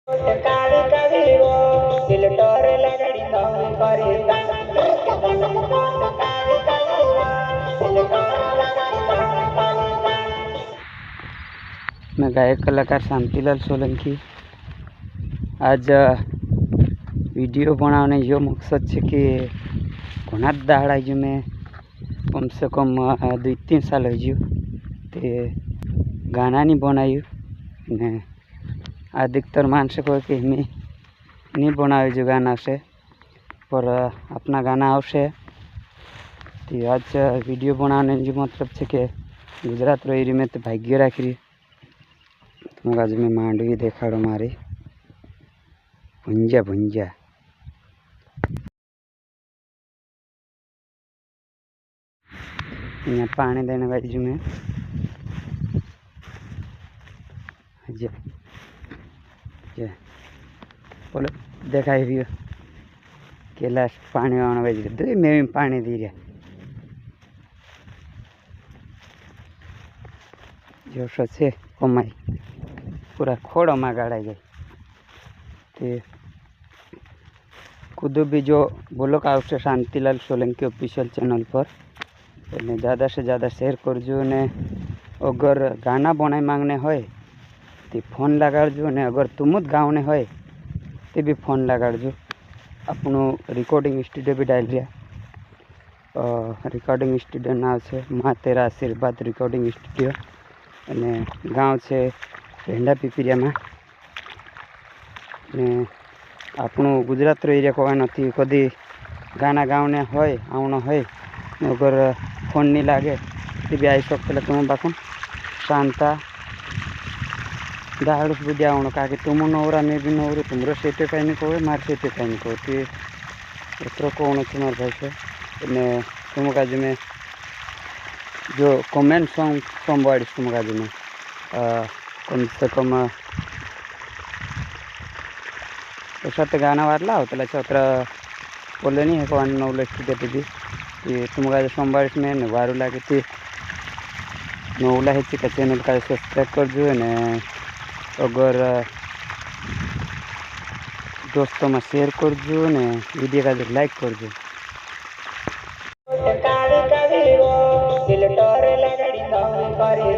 कावी कावी वो दिल टोर लगड़ी दम करे कावी कावी वो दिल टोर लगड़ी दम करे। मैं गायक कलाकार शांतिलाल सोलंकी आज वीडियो बनाने यो मकसद है कि घना दाड़ा जो मैं कम से कम 2-3 साल हो ते गाना नहीं बनायु ने अधिकतर मानसे को कि मैं नहीं बनावे जो गाना से पर अपना गाना आवशे तो आज वीडियो बनाने जो मतलब है कि गुजरात रही में तो भाग्य राखी तो आज मैं मांडवी देखाड़ो मारी भुंजा भुंजा यहाँ पानी देने बाजू में जे जे बोलो देखा भी केला पानी आने बाजू दो मैं पानी दी रहा जो से कमाई पूरा खोड़ो में गाड़ा गई ते खुद भी जो बोलो का आवश्यक शांतिलाल सोलंकी ऑफिशियल चैनल पर ज़्यादा से ज़्यादा शेयर करजो ने अगर गाना बनाई मांगने होय तो फोन लगाड़जो ने अगर तुम ज गावने होय तो भी फोन लगाड़जो अपनो रिकॉर्डिंग स्टूडियो भी डाल रहा रिकॉर्डिंग स्टूडियो नाम से माँ तेरा आशीर्वाद रिकॉर्डिंग स्टूडियो अने गाँव से भेंडा पीपरिया में ने આપણું ગુજરાતનો એરિયા કોઈ નથી કદી ગાના ગાવને હોય આવનો હોય અગર ફોન નહીં લાગે તે બી આવી શકતો એટલે તમે બાકું શાંતા દાડુસ બધી આવણો કારણ કે તું નવરા મેં બી નવરું તુમરો સેટે કાંઈ નહીં કહો મારે સેટે કાંઈ નહીં કહો તે એટલો કહું છું મારા ભાઈ છે એટલે तुम काजू में जो कमेंट सॉन्ग संभाड़ीश तुम काजू में कम से कम साथ गाना वाला होता है छत्र बोले नहीं है कौन नौ लक्ष्य देती थी ये तुम का संभारिश में ने वारू लागे थी नौला है का चैनल का सब्सक्राइब कर जो ने अगर दोस्तों में शेयर कर जो ने वीडियो का जो लाइक कर जो कावी कावी वो दिल टोर लगड़ी दम करे